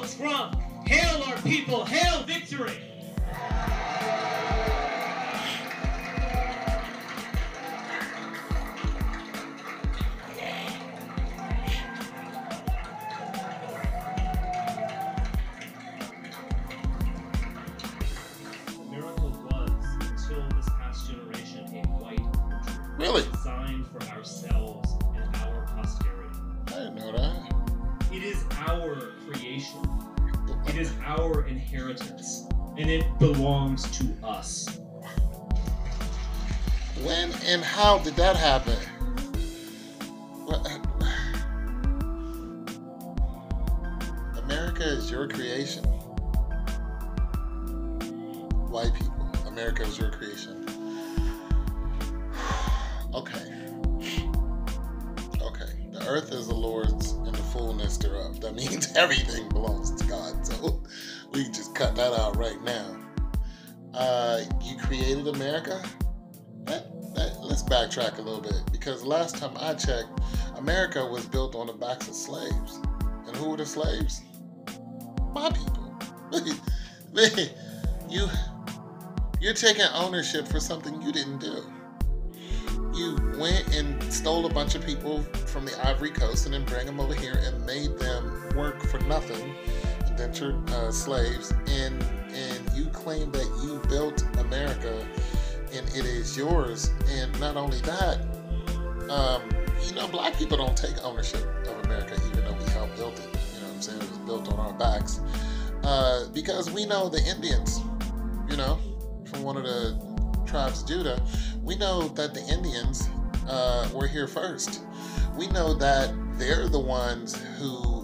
folks from. Hail our people, hail victory! America was, until this past generation, a white country. Really? Designed for ourselves and our posterity. I didn't know that. It is our creation. It is our inheritance. And it belongs to us. When and how did that happen? America is your creation. White people, America is your creation. Okay. The earth is the Lord's and the fullness thereof. That means everything belongs to God. So we can just cut that out right now. You created America? Let's backtrack a little bit, because last time I checked, America was built on the backs of slaves. And who were the slaves? My people. You're taking ownership for something you didn't do. You went and stole a bunch of people from the Ivory Coast and then bring them over here and made them work for nothing, indentured slaves, and you claim that you built America and it is yours. And not only that, black people don't take ownership of America, even though we helped build it. You know what I'm saying? It was built on our backs. Because we know the Indians, from one of the tribes of Judah, we know that the Indians were here first. We know that they're the ones who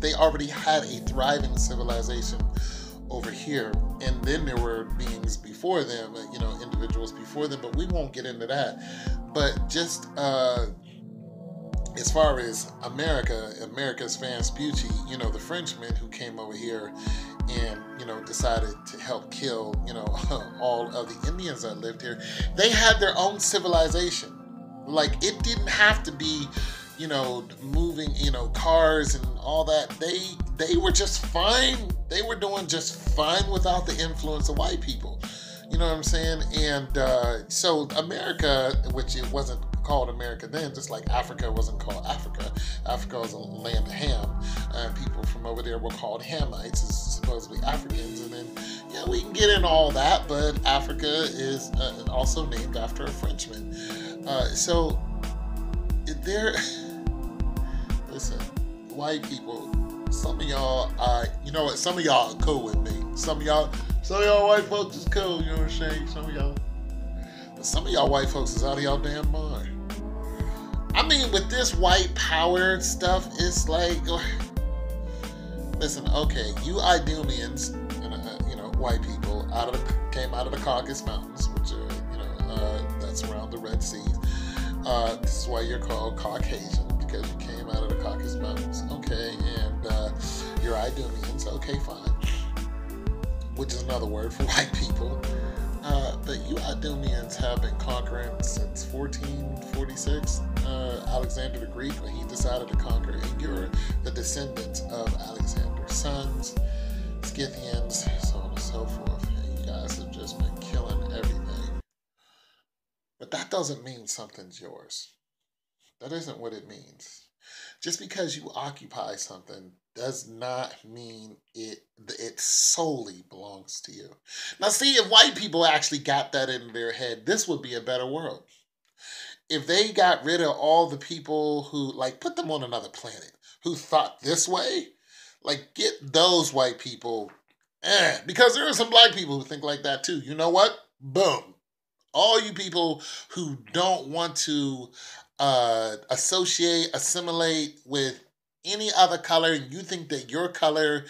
they already had a thriving civilization over here, and then there were beings before them, individuals before them, but we won't get into that. But just as far as America's Vespucci, the Frenchmen who came over here and, decided to help kill, all of the Indians that lived here, they had their own civilization. Like, it didn't have to be, moving, cars and all that. They were just fine. They were doing just fine without the influence of white people. You know what I'm saying? And so America, which it wasn't called America then, just like Africa wasn't called Africa. Africa was a land of Ham. People from over there were called Hamites, supposedly Africans. And then, we can get into all that, but Africa is also named after a Frenchman. So there, listen, white people, some of y'all, some of y'all are cool with me. Some of y'all white folks is cool, you know what I'm saying? Some of y'all white folks is out of y'all damn mind. I mean, with this white power stuff, it's like, listen, okay, you Idumeans, white people came out of the Caucasus Mountains, which are, that's around the Red Sea. This is why you're called Caucasian, because you came out of the Caucasus Mountains. Okay, and you're Idumeans. Okay, fine. Which is another word for white people. But you Idumeans have been conquering since 1446. Alexander the Greek, when he decided to conquer, and you're the descendants of Alexander's sons, Scythians, so on and so forth. And you guys have just been killing everything. But that doesn't mean something's yours. That isn't what it means. Just because you occupy something does not mean it solely belongs to you. Now, see, if white people actually got that in their head, this would be a better world. If they got rid of all the people who, put them on another planet, who thought this way, get those white people, because there are some black people who think like that too. You know what? Boom. All you people who don't want to assimilate with any other color, and you think that your color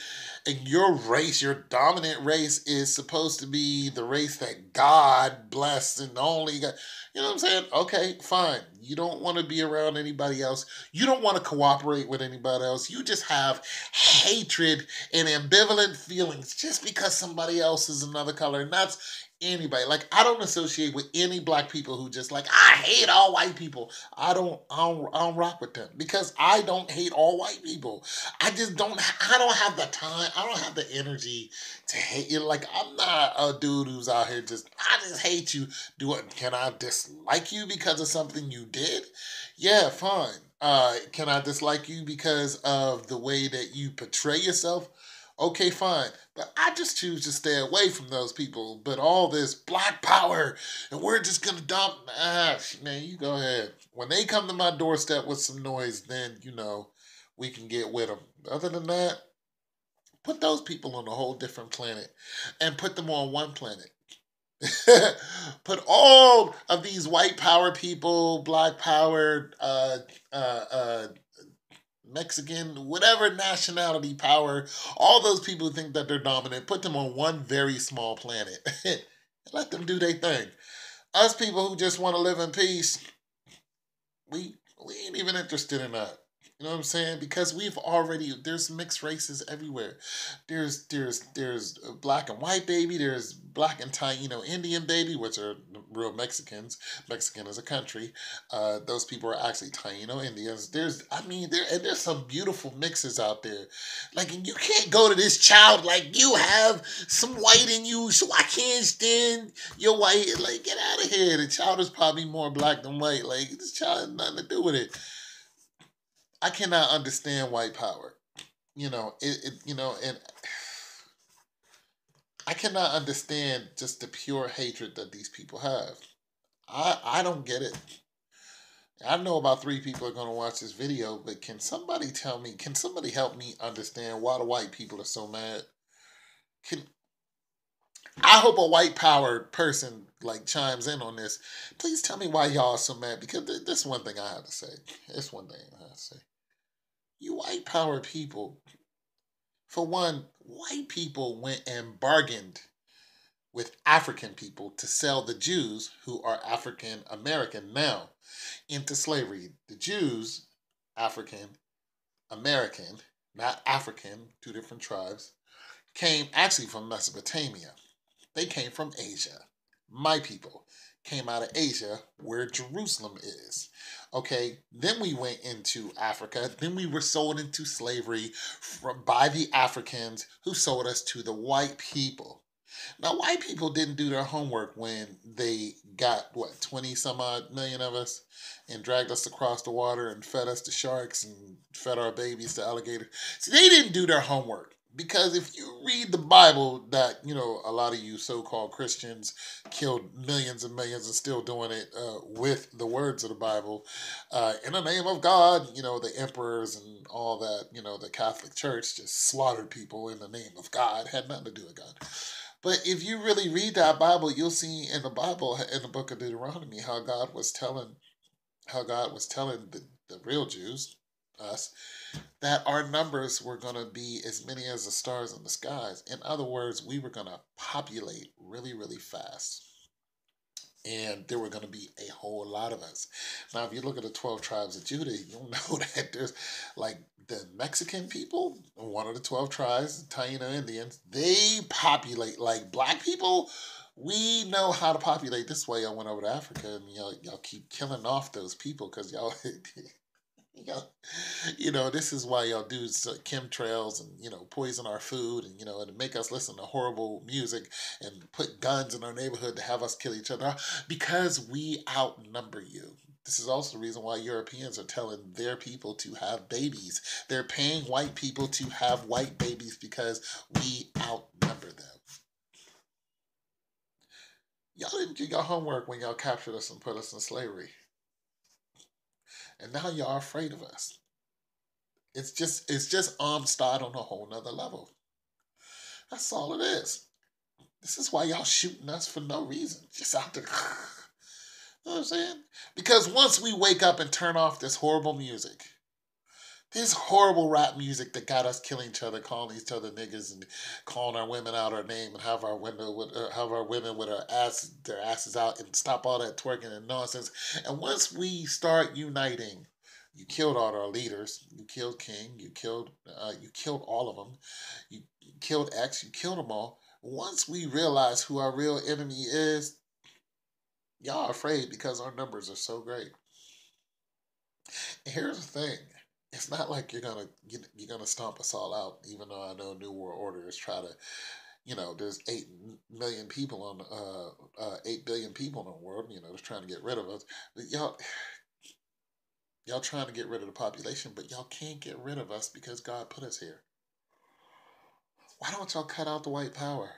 And your race, your dominant race, is supposed to be the race that God blessed and only God. You know what I'm saying? Okay, fine. You don't want to be around anybody else. You don't want to cooperate with anybody else. You just have hatred and ambivalent feelings just because somebody else is another color. And that's anybody. Like, I don't associate with any black people who just like, I hate all white people. I don't rock with them because I don't hate all white people. I don't have the time. I don't have the energy to hate you. Like, I'm not a dude who's out here I just hate you. Can I dislike you because of something you did? Yeah, fine. Can I dislike you because of the way that you portray yourself? Okay, fine. But I just choose to stay away from those people. But all this black power, and we're just going to dump. Man, you go ahead. When they come to my doorstep with some noise, then, we can get with them. Other than that, put those people on a whole different planet and put them on one planet. Put all of these white power people, black power, Mexican, whatever nationality power, all those people who think that they're dominant, put them on one very small planet. Let them do their thing. Us people who just want to live in peace, we ain't even interested in that. You know what I'm saying? Because there's mixed races everywhere. There's black and white baby. There's black and Taino Indian baby, which are real Mexicans. Mexican is a country. Those people are actually Taino Indians. There's some beautiful mixes out there. Like, and you can't go to this child like you have some white in you, so I can't stand your white. Like, get out of here. The child is probably more black than white. Like, this child has nothing to do with it. I cannot understand white power, and I cannot understand just the pure hatred that these people have. I don't get it. I know about 3 people are going to watch this video, but can somebody help me understand why the white people are so mad? I hope a white power person chimes in on this. Please tell me why y'all are so mad, because this one thing I have to say. It's one thing I have to say. You white power people, for one, white people went and bargained with African people to sell the Jews, who are African American now, into slavery. The Jews, African American, not African, 2 different tribes, came actually from Mesopotamia. They came from Asia. My people came out of Asia, where Jerusalem is. Okay, then we went into Africa. Then we were sold into slavery by the Africans, who sold us to the white people. Now, white people didn't do their homework when they got, 20 some odd million of us and dragged us across the water and fed us to sharks and fed our babies to alligators. So they didn't do their homework. Because if you read the Bible, that, a lot of you so-called Christians killed millions and millions and still doing it with the words of the Bible, in the name of God, the emperors and all that, the Catholic Church just slaughtered people in the name of God. Had nothing to do with God. But if you really read that Bible, you'll see in the Bible, in the book of Deuteronomy, how God was telling the real Jews, us, that our numbers were going to be as many as the stars in the skies. In other words, we were going to populate really, really fast. And there were going to be a whole lot of us. Now, if you look at the 12 tribes of Judah, you'll know that there's the Mexican people, one of the 12 tribes, the Taino Indians, they populate like black people. We know how to populate this way. I went over to Africa, and y'all keep killing off those people because y'all... this is why y'all do chemtrails and, poison our food and make us listen to horrible music and put guns in our neighborhood to have us kill each other, because we outnumber you. This is also the reason why Europeans are telling their people to have babies. They're paying white people to have white babies because we outnumber them. Y'all didn't do your homework when y'all captured us and put us in slavery. And now y'all afraid of us. It's just Amistad on a whole nother level. That's all it is. This is why y'all shooting us for no reason. Just out there. You know what I'm saying? Because once we wake up and turn off this horrible music, This horrible rap music that got us killing each other, calling each other niggas, and calling our women out our name, and have our women with their asses out, and stop all that twerking and nonsense. And once we start uniting, you killed all our leaders. You killed King. You killed all of them. You killed X. You killed them all. Once we realize who our real enemy is, y'all are afraid because our numbers are so great. And here's the thing. It's not like you're gonna stomp us all out. Even though I know New World Order is trying to, there's 8 million people on 8 billion people in the world. They're trying to get rid of us. But y'all trying to get rid of the population, but y'all can't get rid of us because God put us here. Why don't y'all cut out the white power?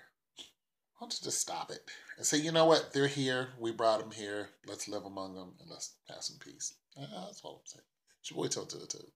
Why don't you just stop it and say, you know what? They're here. We brought them here. Let's live among them and let's have some peace. That's all I'm saying. It's your boy Toe to the Toe.